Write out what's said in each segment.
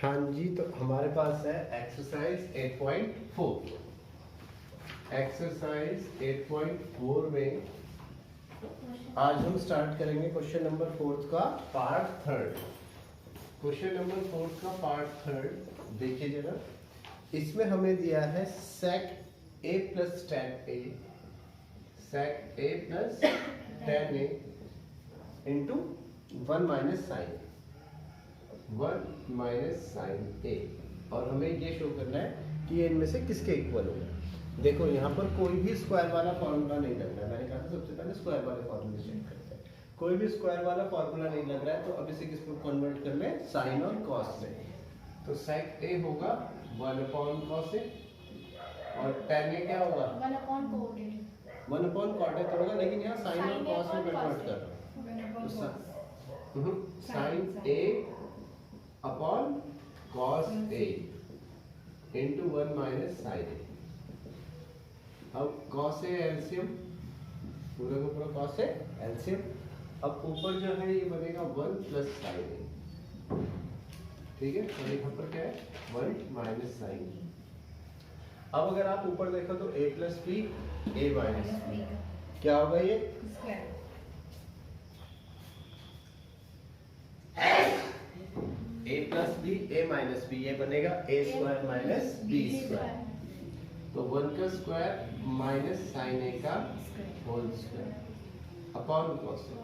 हाँ जी, तो हमारे पास है एक्सरसाइज 8.4। एक्सरसाइज 8.4 में आज हम स्टार्ट करेंगे क्वेश्चन नंबर 4 का पार्ट थर्ड। क्वेश्चन नंबर 4 का पार्ट थर्ड देखिए जरा। इसमें हमें दिया है sec a plus tan a, sec a plus tan a into 1 minus sin 1 minus sin a, और हमें ये शो करना है कि ये इनमें से किसके इक्वल होगा। देखो यहाँ पर कोई भी स्क्वायर वाला फॉर्मूला नहीं लग रहा है। मैंने कहा था सबसे पहले स्क्वायर वाले फॉर्मूले चेक करते हैं। कोई भी स्क्वायर वाला फॉर्मूला नहीं लग रहा है, तो अब इसे किस में कन्वर्ट कर ले, साइन और कॉस में। तो sec a होगा 1 upon cos a और tan a क्या होगा 1 upon cot A। 1 upon cot a होगा, लेकिन यहाँ साइन और कॉस में कन्वर्ट कर रहा हूँ। Sine a upon cos a into 1 minus sin a। अब cos a एलसीएम, पूरा का पूरा cos a एलसीएम। अब ऊपर जो है ये बनेगा 1 प्लस sin a, ठीक है। और यहाँ पर क्या है 1 माइनस sin a। अब अगर आप ऊपर देखो तो a plus b a minus b क्या होगा, ये a plus b a minus b, ये बनेगा a square minus b square. तो 1 का स्क्वायर माइनस साइन a का whole square upon cos a।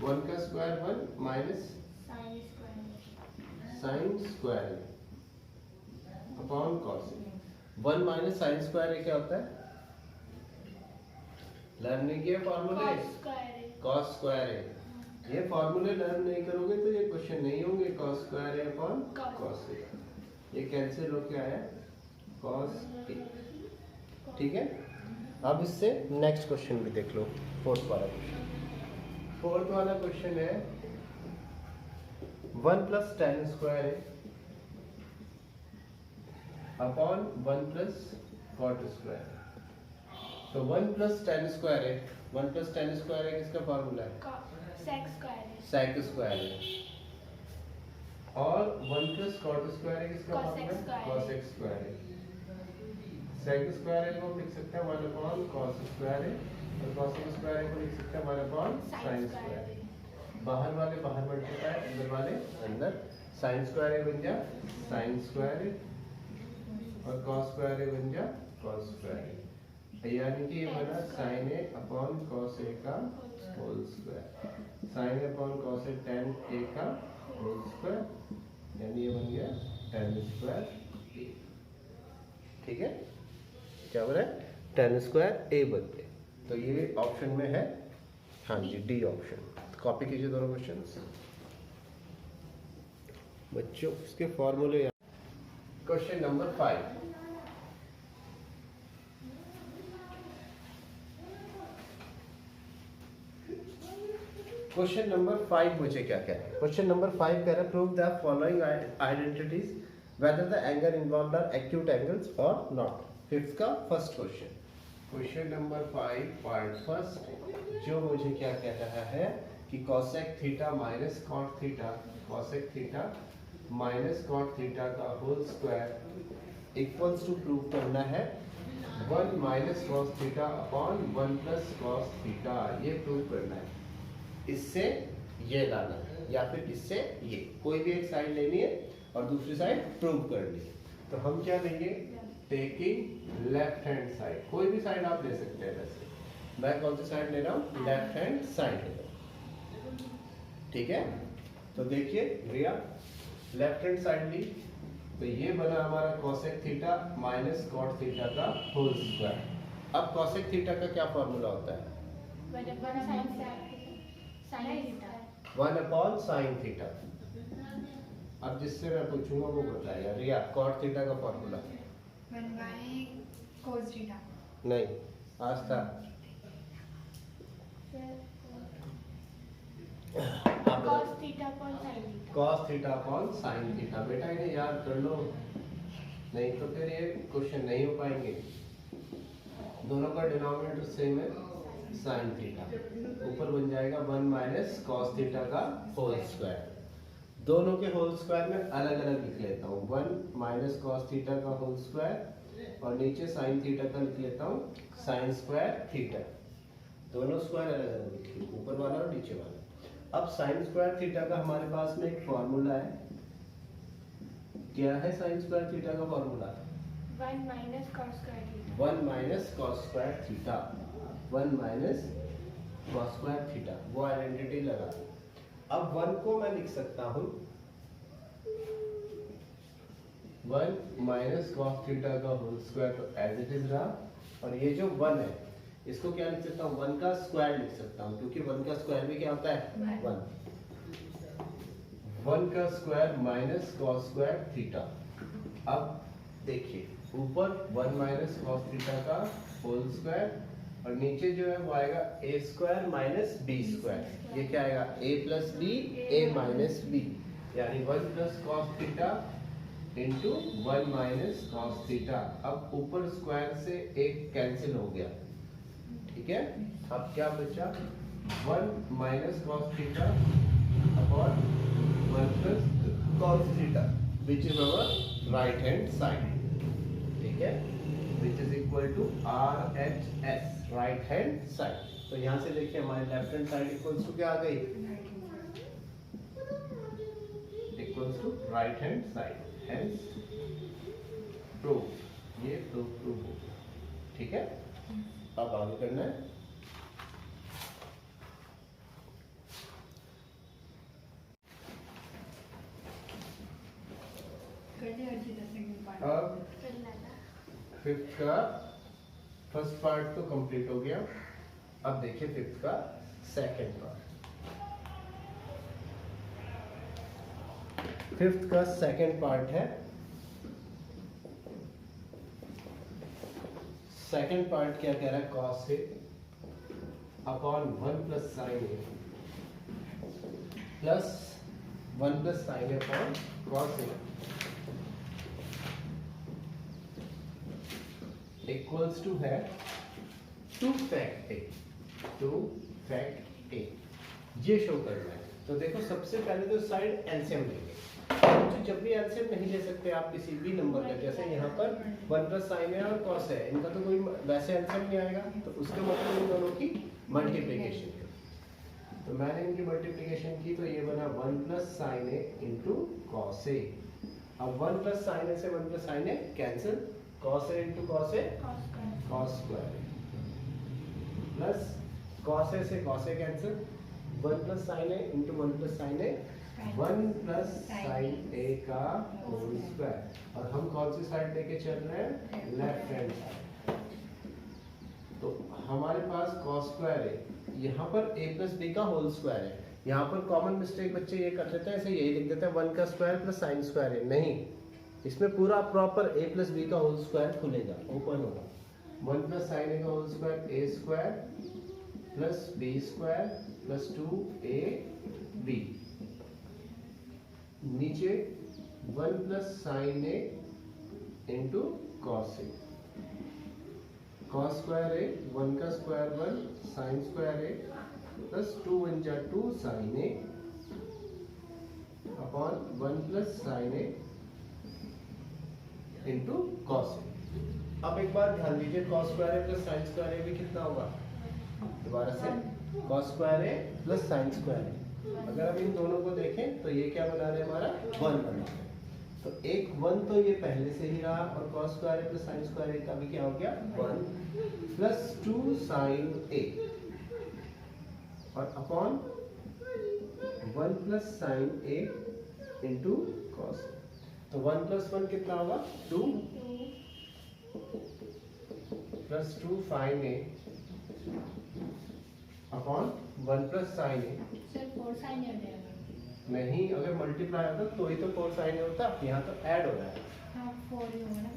1 का square 1 minus sine square upon cos a। 1 minus sine square क्या होता है, लर्न नहीं किया फॉर्मूले, कॉस स्क्वायर है। ये फॉर्मूले लर्न नहीं करोगे तो ये क्वेश्चन नहीं होंगे। कॉस स्क्वायर है अपॉन कॉस ए, ये कैंसिल होके आया कॉस ए, ठीक है। अब इससे नेक्स्ट क्वेश्चन भी देख लो, फोर्थ वाला क्वेश्चन। फोर्थ वाला क्वेश्चन है 1 प्लस tan स्क्वायर है अपॉन 1 प्लस कॉट स्क्वायर। तो 1 प्लस tan स्क्वायर है, 1 प्लस tan स्क्वायर है, किसका फॉर्मूला है, सेक स्क्वायर है। और 1 प्लस कॉट स्क्वायर है, किसका फॉर्मूला है, कॉसेक स्क्वायर है। सेक स्क्वायर है को लिख सकते हैं 1 अपॉन कॉस स्क्वायर है, और कॉसेक स्क्वायर है को लिख सकते हैं 1 अपॉन साइन स्क्वायर है। बाहर वाले बाहर मल्टीप्लाई, अंदर वाले अंदर। साइन स्क्वायर है बन जा साइन स्क्वायर है, और कॉस स्क्वायर है बन जा कॉस स्क्वायर है। यानी कि ये बना साइन ए अपॉन कॉस ए का होल स्क्वायर, साइन ए अपॉन कॉस ए tan ए का होल स्क्वायर, यानी ये बन गया tan स्क्वायर ए, ठीक है। क्या बना है, tan स्क्वायर ए बन गया। तो ये ऑप्शन में है, हाँ जी, डी ऑप्शन। कॉपी कीजिए दोनों क्वेश्चंस बच्चों, इसके फॉर्मूले। Question number 5। क्वेश्चन नंबर 5 मुझे क्या कह रहा है, क्वेश्चन नंबर 5 कह रहा है prove the following identities whether the angle involved are acute angles और नॉट। फिफ्थ का first question, question number 5 part first, जो मुझे क्या कह रहा है कि cosec theta minus cot theta, cosec theta minus cot theta का whole square equals to prove करना है 1 minus cos theta upon 1 plus cos theta. ये प्रूव करना है। इससे ये लाना है या फिर इससे ये, कोई भी एक साइड लेनी है और दूसरी साइड प्रूव करनी है। तो हम क्या लेंगे, टेकिंग लेफ्ट हैंड साइड। कोई भी साइड आप ले सकते हैं। वैसे मैं कौन सी साइड ले रहा हूँ, लेफ्ट हैंड साइड ले रहा हूँ, ठीक है। तो देखिए रिया, लेफ्ट हैंड साइड ली तो ये बना हमारा cosec theta minus cot theta का होल स्क्वायर। अब cosec थीटा का क्या फॉर्मूला होता है, 1 अपॉन साइन थीटा। अब जिससे मैं पूछूंगा वो बताएगा। रिया, cot थीटा का फॉर्मूला 1 by cos थीटा। नहीं, आज था cos theta upon sine theta. बेटा इन्हें याद कर लो, नहीं तो फिर ये क्वेश्चन नहीं हो पाएंगे। दोनों का डिनोमिनेटर सेम है, साइन थीटा ऊपर बन जाएगा 1 माइनस कॉस थीटा का होल स्क्वायर। दोनों के होल स्क्वायर में अलग अलग लिख लेता हूँ, 1 माइनस कॉस थीटा का होल स्क्वायर और नीचे साइन थीटा का लिख लेता हूँ साइन स्क्वायर थीटा। दोनों स्क्वायर अलग अलग लिखे, ऊपर वाला और नीचे वाला। अब साइन स्क्वायर थीटा का हमारे पास में एक फॉर्मूला है। क्या है साइन स्क्वायर थीटा का formula? 1 minus cos square theta. 1 minus cos square theta, 1 minus cos square theta, वो आइडेंटिटी लगा। अब 1 को मैं लिख सकता हूँ 1 माइनस कॉस थीटा का होल स्क्वायर, तो एज इट इज रहा। और ये जो 1 है इसको क्या लिख सकता हूँ? 1 का स्क्वायर लिख सकता हूँ, क्योंकि 1 का स्क्वायर भी क्या होता है? 1। 1 का square minus cos square theta. अब देखिए ऊपर 1 माइनस कॉस थीटा का होल स्क्वायर और नीचे जो है वो आएगा ए स्क्वायर माइनस बी स्क्वायर। ये क्या आएगा? ए प्लस बी, ए माइनस बी, यानी 1 plus cos theta into 1 minus cos theta. अब ऊपर स्क्वायर से एक कैंसिल हो गया, ठीक है। अब क्या बचा? 1 minus cos theta upon 1 plus cos theta which is our right hand side, ठीक है, which is equal to R H S, right hand side. तो यहाँ से देखिए हमारे left hand side equals to क्या आ गई? Equals to right hand side, hence proof. ये प्रूफ हो गया, ठीक है। अब आगे करना है। अब फिफ्थ का फर्स्ट पार्ट तो कंप्लीट हो गया। अब देखिए फिफ्थ का सेकंड पार्ट। फिफ्थ का सेकंड पार्ट है, सेकंड पार्ट क्या कह रहा है? Cos a upon 1 plus sine a plus 1 plus sine A upon cos a equals to है 2 फैक्ट ए, 2 फैक्ट ए। ये शो करना है। तो देखो सबसे पहले तो साइड एलसीएम लेंगे। तो जब भी एलसीएम नहीं ले सकते आप किसी भी नंबर का, जैसे यहाँ पर 1 प्लस साइन है और कॉस है, इनका तो कोई वैसे एलसीएम नहीं आएगा, तो उसका मतलब इन दोनों की मल्टीप्लिकेशन है। तो मैंने इनकी मल्टीप्लिकेशन की, तो ये बना 1 plus sine A into cos a. अब 1 प्लस साइन ए से 1 plus sine A cancel, cos A into cos a cos square plus cos A से cos A cancel, 1 plus sine A into 1 plus sine A, 1 plus sine ए का whole square. और हम कौन सी side लेके चल रहे हैं? Left hand side. तो हमारे पास कॉस स्क्वायर है, यहाँ पर a प्लस बी का होल स्क्वायर है। यहाँ पर कॉमन मिस्टेक बच्चे ये कर देते हैं, ऐसे यही लिख देते हैं 1 का स्क्वायर प्लस साइन स्क्वायर है। नहीं, इसमें पूरा प्रॉपर a प्लस बी का होल स्क्वायर खुलेगा, ओपन होगा। 1 प्लस साइन ए का whole square a square plus b square plus 2ab, नीचे 1 plus sine A into cos a, cos square a, 1 का square 1 sine square a plus 2 1 जा 2 sine A upon 1 plus sine A into cos a. अब एक बार ध्यान दीजिए, cos square a plus sine square ए भी कितना होगा? दोबारा से cos square a plus sine square ए। अगर हम इन दोनों को देखें तो ये क्या बना रहे हैं? हमारा 1 बना रहे हैं। तो एक 1 तो ये पहले से ही रहा, और cos square a plus sine square ए का भी क्या हो गया? 1 प्लस 2 साइन ए और अपॉन 1 प्लस साइन ए इंटू कॉस। तो 1 प्लस 1 कितना होगा? 2 प्लस 2 साइन ए अपॉन 1 प्लस साइन ए। सर 4 साइन ए हो जाएगा। नहीं, अगर मल्टीप्लाई होता तो ही तो 4 साइन होता, यहाँ तो ऐड हो रहा है। हाँ 4 ही होगा ना,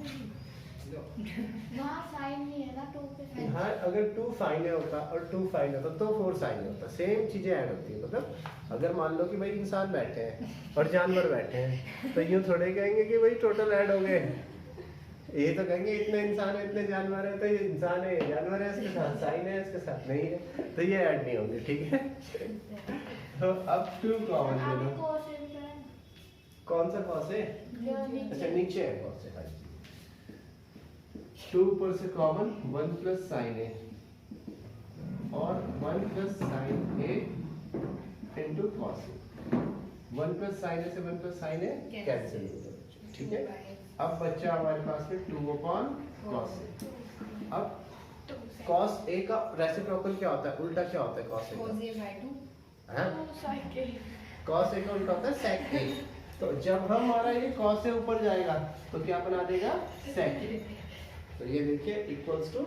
वहाँ साइन नहीं है ना, 2 पे साइन। हाँ, अगर 2 साइन होता और 2 साइन होता तो 4 साइन होता, सेम चीजें ऐड होती है। मतलब अगर मान लो कि भाई इंसान बैठे हैं और जानवर बैठे हैं, तो यूँ थोड़े कहेंगे कि भाई टोटल ऐड हो गए। ये तो कहेंगे इतने इंसान है इतने जानवर है, तो ये इंसान है जानवर है इसके साथ, साइन है इसके साथ नहीं है, तो ये ऐड नहीं होंगे, ठीक है। तो अब 2 कॉमन ले लो। कौन सा कॉस है? अच्छा नीचे है कॉस है। 2 ऊपर से कॉमन 1 प्लस साइन ए और 1 प्लस साइन ए इंटू कॉस ए। 1 प्लस साइन ए से 1 प्लस साइन ए कैंसिल हो जाएगा, ठीक है। अब बच्चा हमारे पास में 2 अपॉन कॉस ए। अब कॉस ए का रेसिप्रोकल क्या होता है, उल्टा क्या होता है कॉस ए का? कॉस ए का उल्टा होता है सेक ए। तो जब हमारा ये कॉस ए ऊपर जाएगा तो क्या बना देगा, सेक ए। तो ये देखिए equals to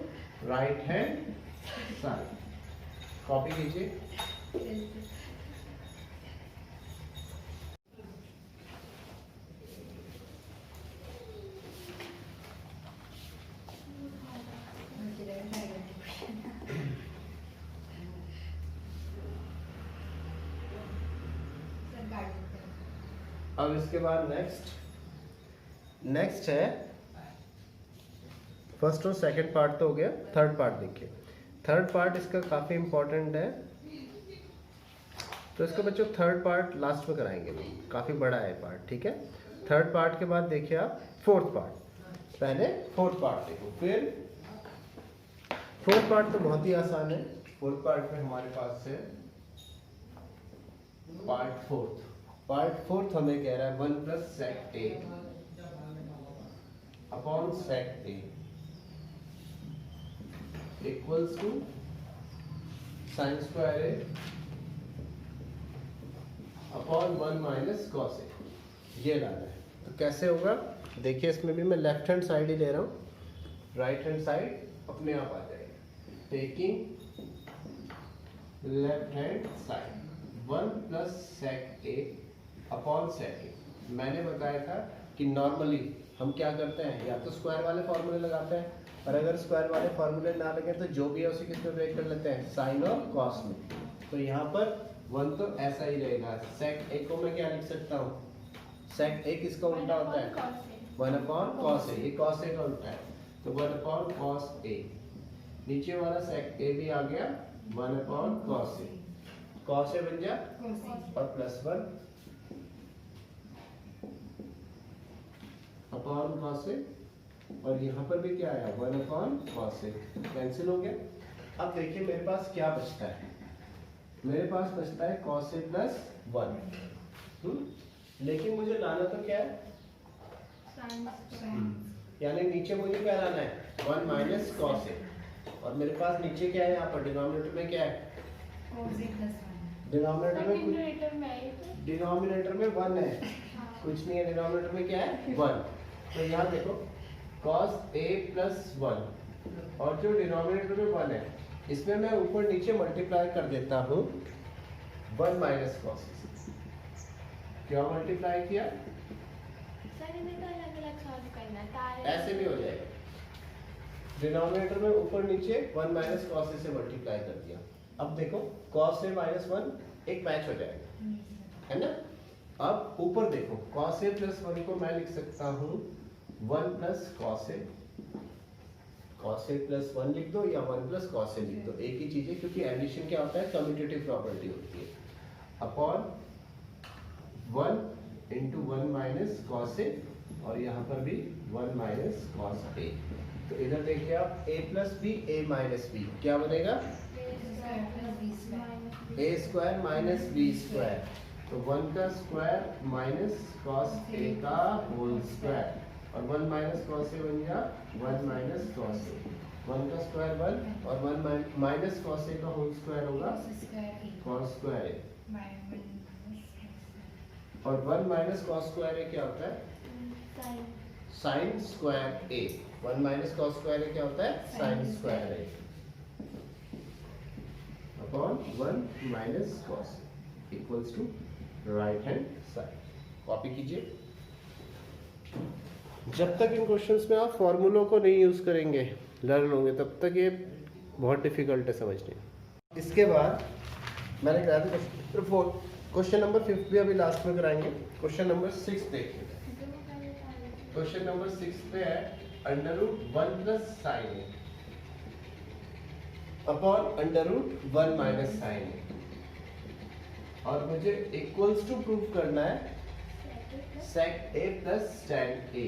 right hand side. Copy कीजिए। अब इसके बाद नेक्स्ट है, फर्स्ट और सेकंड पार्ट तो हो गया, थर्ड पार्ट देखिए। थर्ड पार्ट इसका काफी इंपॉर्टेंट है, तो इसको बच्चों थर्ड पार्ट लास्ट में कराएंगे, काफी बड़ा है पार्ट, ठीक है। थर्ड पार्ट के बाद देखिए आप फोर्थ पार्ट। पहले फोर्थ पार्ट देखो, फिर फोर्थ पार्ट तो बहुत ही आसान है। फोर्थ पार्ट में हमारे पास है पार्ट फोर्थ। पार्ट फोर्थ हमें कह रहा है 1 plus sec A upon sec A equals to sine square A upon 1 minus cos A. ये लाना है, तो कैसे होगा देखिए। इसमें भी मैं लेफ्ट हैंड साइड ही ले रहा हूँ, राइट हैंड साइड अपने आप आ जाएगा। Taking left hand side 1 plus sec A upon sec A. मैंने बताया था कि नॉर्मली हम क्या करते हैं, या तो स्क्वायर वाले फॉर्मूले लगाते हैं, और अगर स्क्वायर वाले फॉर्मूले ना लगे तो जो भी है उसे किस में ब्रेक कर लेते हैं, साइन और कॉस में। तो यहाँ पर 1 तो ऐसा ही रहेगा। सेक ए को मैं क्या लिख सकता हूँ, सेक ए किसका उल्टा होता है, 1 अपॉन कॉस ए। ये कॉस ए का उल्टा है, तो 1 अपॉन कॉस ए। नीचे वाला सेक ए भी आ गया 1 upon cos a. Cos A बन जा और प्लस 1 अपॉन कॉस ए, और यहाँ पर भी क्या आया 1 अपॉन कॉस ए, कैंसिल हो गया। अब देखिए मेरे पास क्या बचता है, मेरे पास बचता है कॉस ए प्लस 1। लेकिन मुझे लाना तो क्या है, यानी नीचे मुझे क्या लाना है 1 माइनस कॉस ए, और मेरे पास नीचे क्या है, यहाँ पर डिनोमिनेटर में क्या है, डिनोमिनेटर में 1 है, कुछ नहीं है, डिनोमिनेटर में क्या है 1। तो यहाँ देखो cos a प्लस 1, और जो डिनोमिनेटर में 1 है इसमें मैं ऊपर नीचे मल्टीप्लाई कर देता हूँ 1 माइनस कॉस। क्या मल्टीप्लाई किया, ऐसे भी हो जाएगा। डिनोमिनेटर में ऊपर नीचे 1 माइनस कॉस से मल्टीप्लाई कर दिया। अब देखो कॉस ए माइनस 1 एक मैच हो जाएगा, है ना। अब ऊपर देखो कॉस ए प्लस 1 को मैं लिख सकता हूँ 1 plus cos a. Cos A plus 1 लिख दो या 1 प्लस कॉस ए लिख दो, एक ही चीज है, क्योंकि एडिशन क्या होता है, कम्यूटेटिव प्रॉपर्टी होती है। अपॉन 1 इंटू 1 माइनस कॉस ए, और यहाँ पर भी 1 माइनस कॉस ए। तो इधर देखिए आप a plus b a minus b क्या बनेगा, a square minus b square. तो 1 का स्क्वायर माइनस कॉस a का होल स्क्वायर, और 1 माइनस कॉस a बन गया 1 माइनस कॉस a। 1 का स्क्वायर 1 और 1 माइनस कॉस a का होल स्क्वायर होगा कॉस स्क्वायर a, और 1 माइनस कॉस स्क्वायर a क्या होता है, sine square a। 1 minus cos square a क्या होता है, sine square a upon 1 minus cos equals to right hand side. Copy कीजिए। जब तक इन क्वेश्चंस में आप फॉर्मूलों को नहीं यूज करेंगे, लर्न होंगे, तब तक ये बहुत डिफिकल्ट है समझने। इसके बाद मैंने कहा था क्वेश्चन नंबर 5 भी अभी लास्ट में कराएंगे। क्वेश्चन नंबर 6 देखिए। क्वेश्चन नंबर 6 पे है under root 1 plus sine A upon under root 1 minus sine A, और मुझे इक्वल्स टू प्रूव करना है sec a plus tan a।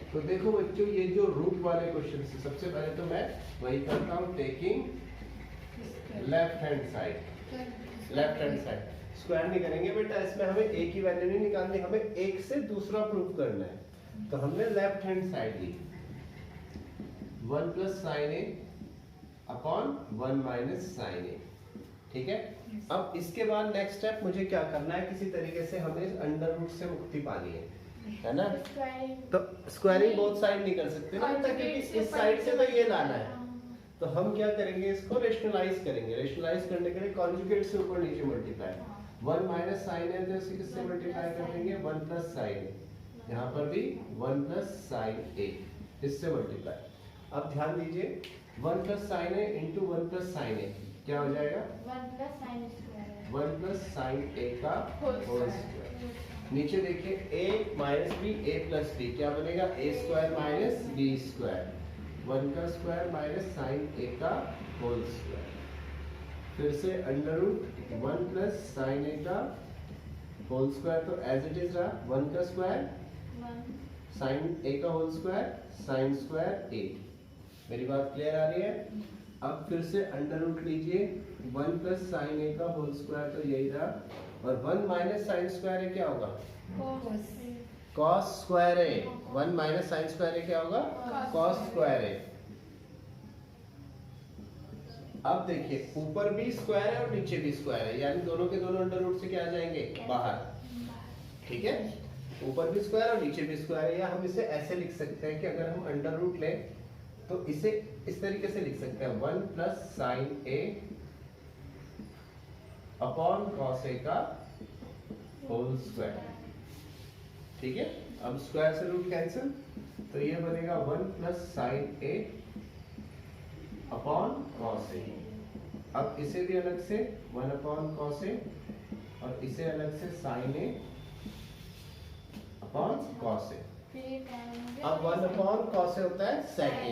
तो देखो बच्चों, ये जो रूट वाले क्वेश्चन से सबसे पहले तो मैं वही करता हूँ, taking left hand side. Left hand side square नहीं करेंगे बेटा, इसमें हमें a की वैल्यू नहीं निकालनी, हमें एक से दूसरा प्रूव करना है। तो हमने लेफ्ट हैंड साइड ली 1 प्लस साइन ए अपॉन 1 माइनस साइन ए, ठीक है। अब इसके बाद नेक्स्ट स्टेप मुझे क्या करना है, किसी तरीके से हमें इस अंडर रूट से मुक्ति पानी है ना। तो स्क्वायरिंग बोथ साइड नहीं कर सकते ना, क्योंकि इस साइड से तो ये लाना है। तो हम क्या करेंगे, इसको रेशनलाइज करेंगे। रेशनलाइज करने के लिए कॉन्जुगेट से ऊपर नीचे मल्टीप्लाई। 1 माइनस साइन है तो इसे किससे मल्टीप्लाई कर देंगे, 1 प्लस साइन ए। यहाँ पर भी 1 प्लस साइन ए, इससे मल्टीप्लाई। अब ध्यान दीजिए, 1 plus sine A into 1 plus sine A क्या हो जाएगा, 1 plus sine square. 1 plus sine ए का होल स्क्वायर। नीचे देखिए a minus b, a plus b क्या बनेगा, a square minus b square. 1 का स्क्वायर माइनस साइन a का होल स्क्वायर। फिर से under root 1 plus sine a का होल स्क्वायर, तो एज इट इज रहा 1 का स्क्वायर साइन a का whole square sine square a। मेरी बात क्लियर आ रही है। अब फिर से अंडर रूट लीजिए, 1 प्लस साइन ए का होल स्क्वायर तो यही रहा, और 1 माइनस साइन स्क्वायर ए क्या होगा, cos square a. 1 minus sine square ए क्या होगा, कॉस स्क्वायर ए। अब देखिए ऊपर भी स्क्वायर है और नीचे भी स्क्वायर है, यानी दोनों के दोनों अंडर रूट से क्या आ जाएंगे, बाहर, ठीक है। ऊपर भी स्क्वायर और नीचे भी स्क्वायर है। या हम इसे ऐसे लिख सकते हैं कि अगर हम अंडर रूट लें तो इसे इस तरीके से लिख सकते हैं, 1 प्लस साइन ए अपॉन कॉस ए का होल स्क्वायर, ठीक है। अब स्क्वायर से रूट कैंसिल, तो ये बनेगा 1 plus sine A upon cos a. अब इसे भी अलग से 1 अपॉन कॉस ए, और इसे अलग से sign A upon cos a. अब 1 अपॉन कॉस ए होता है सेक ए,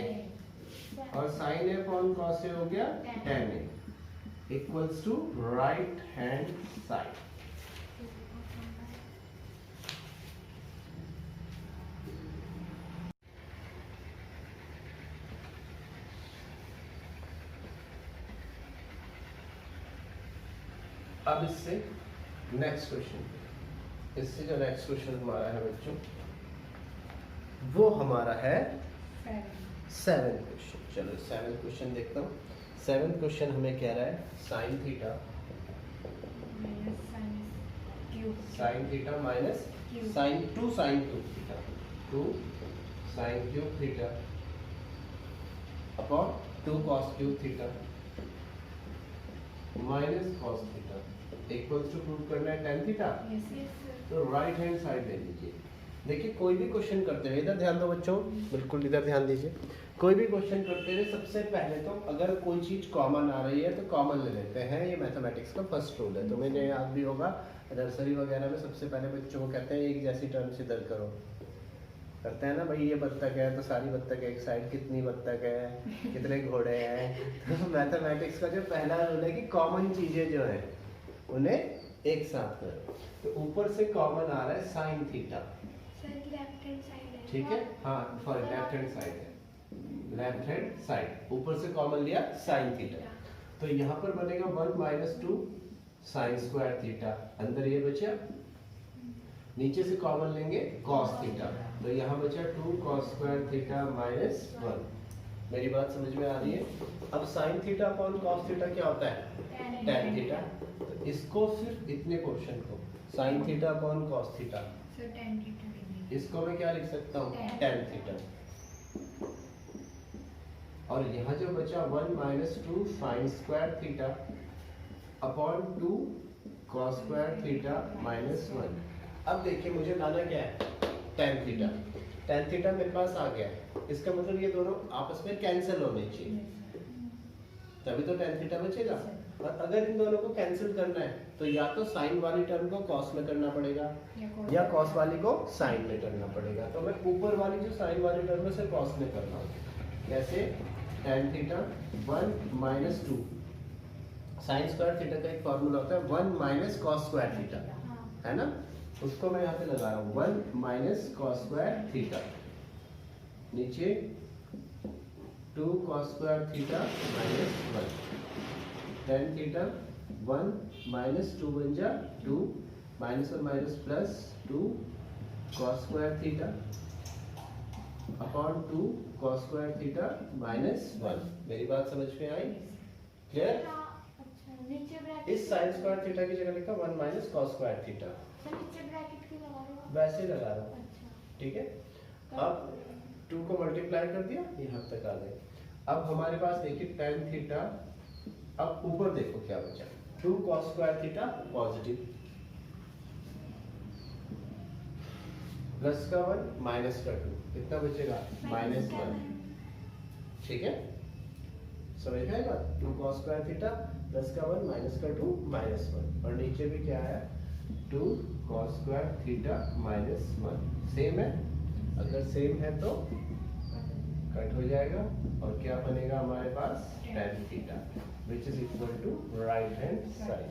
और sine A upon cos a हो गया tan a, equals to right hand side. अब इससे नेक्स्ट क्वेश्चन, इससे जो नेक्स्ट क्वेश्चन हमारा है बच्चों, वो हमारा है 7th क्वेश्चन। चलो 7th क्वेश्चन देखता हूँ। 7th क्वेश्चन हमें कह रहा है sine theta minus sine 2 sine cube theta, 2 sine cube theta upon 2 cos cube theta minus cos theta equals to prove करना है tan थीटा। तो राइट हैंड साइड ले लीजिए। देखिए कोई भी क्वेश्चन करते हुए, इधर ध्यान दो बच्चों, बिल्कुल इधर ध्यान दीजिए। कोई भी क्वेश्चन करते हुए सबसे पहले तो अगर कोई चीज कॉमन आ रही है तो कॉमन ले लेते हैं। ये मैथमेटिक्स का फर्स्ट रूल है, तुम्हें याद भी होगा नर्सरी वगैरह में सबसे पहले बच्चों को कहते हैं एक जैसी टर्म्स इधर करो, करते हैं ना भाई। ये बत्तख है तो सारी बत्तख एक साइड, कितनी बत्तख है, कितने घोड़े हैं। तो मैथमेटिक्स का जो पहला रूल है कि कॉमन चीजें जो है उन्हें एक साथ करो। तो ऊपर से कॉमन आ रहा है साइन थीटा, ठीक है। हाँ सॉरी लेफ्ट हैंड साइड है, लेफ्ट हैंड साइड ऊपर से कॉमन लिया साइन थीटा। तो यहाँ पर बनेगा 1 माइनस 2 साइन स्क्वायर थीटा, अंदर ये बचा, नीचे से कॉमन लेंगे कॉस थीटा, तो यहाँ बचा 2 कॉस स्क्वायर थीटा माइनस 1। मेरी बात समझ में आ रही है। अब sine theta upon cos theta क्या होता है, tan थीटा। तो इसको सिर्फ इतने पोर्शन को sine theta upon cos theta, इसको मैं क्या लिख सकता हूँ, tan थीटा। और यहाँ जो बचा 1 minus 2 sine square theta upon 2 cos square theta minus 1। अब देखिए मुझे लाना क्या है, tan थीटा। tan थीटा मेरे पास आ गया है, इसका मतलब ये दोनों आपस में कैंसिल होने चाहिए, तभी तो tan थीटा बचेगा। और अगर इन दोनों को कैंसिल करना है तो या तो साइन वाली टर्म को कॉस में करना पड़ेगा या कॉस वाली को साइन में करना पड़ेगा। तो मैं ऊपर वाली जो साइन वाली टर्म है उसे कॉस में कर रहा हूँ। कैसे, tan theta 1 minus 2 sine square theta का एक फॉर्मूला होता है 1 माइनस कॉस स्क्वायर थीटा, है ना। उसको मैं यहाँ पे लगा रहा हूँ 1 माइनस कॉस स्क्वायर थीटा, नीचे 2 cos square theta minus 1 tan theta 1 minus 2 बन जा 2 माइनस और minus plus 2 cos square theta upon 2 cos square theta minus 1। मेरी बात समझ में आई? क्लियर? अच्छा नीचे ब्रैकेट इस साइन स्क्वायर थीटा की जगह लिखा 1 minus cos square theta, sir नीचे ब्रैकेट क्यों लगा रहे हो? वैसे ही लगा रहा हूँ। अच्छा ठीक है, अब 2 को मल्टीप्लाई कर दिया, यहाँ तक आ गए। अब हमारे पास देखिए tan थीटा, अब ऊपर देखो क्या बचा, 2 cos square theta positive, plus का 1 माइनस का 2, कितना बचेगा -1। ठीक है, समझ में आएगा? 2 cos स्क्वायर थीटा प्लस का 1 माइनस का 2 -1, और नीचे भी क्या है 2 cos स्क्वायर थीटा -1। सेम है, अगर सेम है तो कट हो जाएगा और क्या बनेगा हमारे पास tan theta which is equal to right hand side.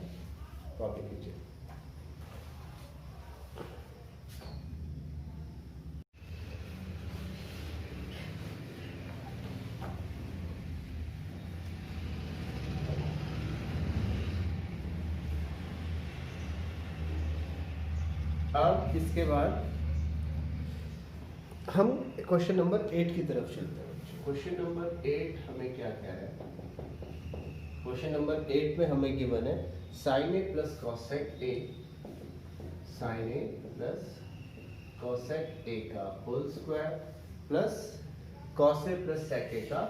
Copy कीजिए। अब इसके बाद हम क्वेश्चन नंबर 8 की तरफ चलते हैं। क्वेश्चन नंबर 8 हमें क्या कह रहा है? क्वेश्चन नंबर 8 में हमें गिवन है sin a plus cosec a, sin a plus cosec a का whole square plus cos a plus sec a का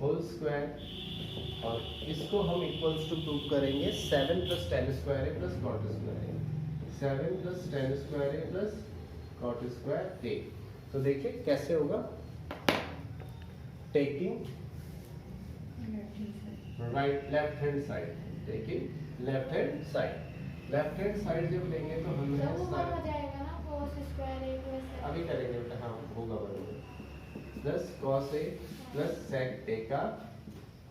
होल स्क्वायर, और इसको हम इक्वल्स टू प्रूव करेंगे 7 plus tan square a plus cot square a, 7 plus tan square a plus cot square a। तो देखिए कैसे होगा, taking right left hand side, taking left hand side, left hand side जब लेंगे तो हमें तो वो हो जाएगा ना cos स्क्वायर a प्लस अभी करेंगे बेटा, हाँ होगा बराबर, plus cos a plus sec a का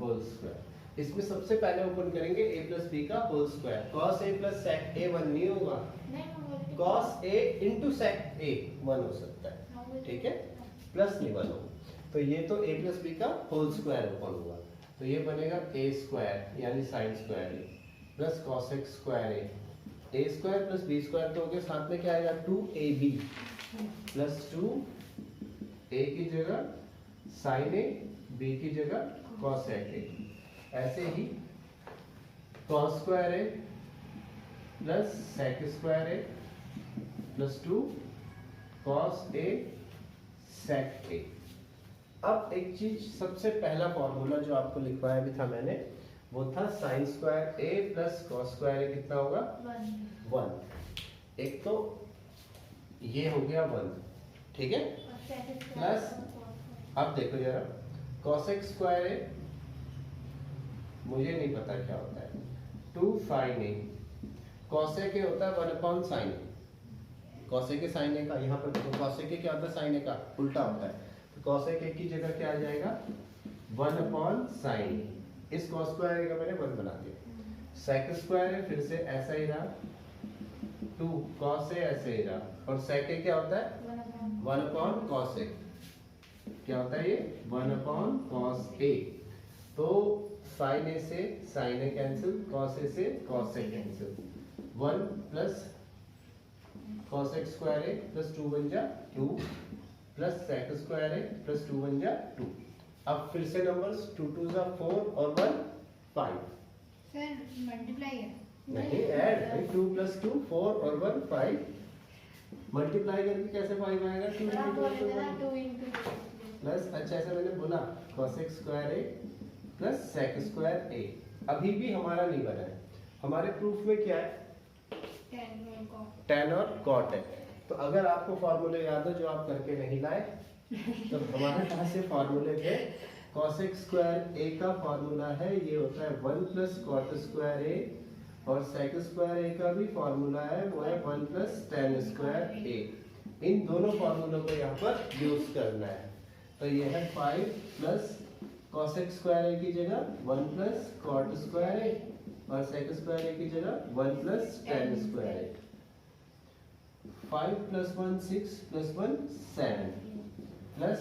होल स्क्वायर। इसमें सबसे पहले ओपन करेंगे a प्लस b का whole square, cos a plus sec a 1 नहीं होगा, cos a into sec a 1 हो सकता है, ठीक है, प्लस नहीं 1 होगा। तो ये तो a प्लस b का होल स्क्वायर ओपन हुआ, तो ये बनेगा a स्क्वायर यानी sign square a plus cosec square a square plus b square तो हो गया, साथ में क्या आएगा 2ab प्लस 2a की जगह sin a, b की जगह cosec a, ऐसे ही cos square a plus sec square a plus 2 cos a sec a। अब एक चीज, सबसे पहला फॉर्मूला जो आपको लिखवाया भी था मैंने, वो था sign square a plus cos square a कितना होगा 1। एक तो ये हो गया 1, ठीक है, प्लस अब देखो जरा cosec स्क्वायर a मुझे नहीं पता क्या होता है, 2 sin a, cosec a होता है 1 upon sin a, cosec a sin a का, यहाँ पर देखो cosec a क्या होता है sin a का उल्टा होता है, तो cosec a की जगह क्या आ जाएगा 1 अपॉन sin a, इस cos स्क्वायर a का मैंने 1 बना दिया, sec स्क्वायर है फिर से ऐसा ही रहा, 2 cos a ऐसे ही रहा, और sec a क्या होता है 1 अपॉन cos a, क्या होता है ये 1 अपॉन cos a, तो sin a से sin a cancel, cos a से cos a cancel, 1 plus cosec square a plus 2 बन जा 2 plus sec square a plus 2 बन जा 2। अब फिर से नंबर्स 2 2 जा 4 और 1 5, सर मल्टीप्लाई है नहीं ऐड है, 2 प्लस 2 4 और 1 5, मल्टीप्लाई करके कैसे 5 आएगा 2 into 2 प्लस, अच्छा ऐसा मैंने बोला cosec square a plus sec square a, अभी भी हमारा नहीं बना है, हमारे प्रूफ में क्या है tan और cot है। तो अगर आपको फॉर्मूले याद हो जो आप करके नहीं लाए, तो हमारे पास ये फॉर्मूले थे, cosec स्क्वायर a का फॉर्मूला है ये होता है 1 प्लस cot स्क्वायर a, और sec स्क्वायर a का भी फॉर्मूला है वो है 1 प्लस tan स्क्वायर a। इन दोनों फॉर्मूलों को यहाँ पर यूज करना है, तो ये है 5 प्लस cosec स्क्वायर a की जगह 1 प्लस cot स्क्वायर a, और sec स्क्वायर a की जगह 1 plus tan square a। 5 plus 1 6 plus 1 7 plus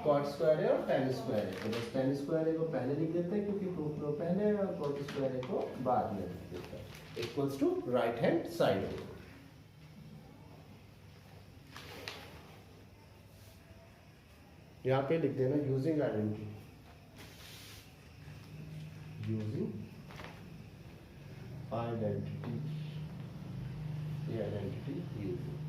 cot square है और tan स्क्वायर है, तो बस tan स्क्वायर है को पहले लिख देते हैं क्योंकि प्रूफ लो पहले है और कॉट स्क्वायर है को बाद में लिख देते हैं equals to right hand side. यहाँ पे लिख देना यूजिंग आइडेंटिटी, यूजिंग आइडेंटिटी, ये आइडेंटिटी यूजिंग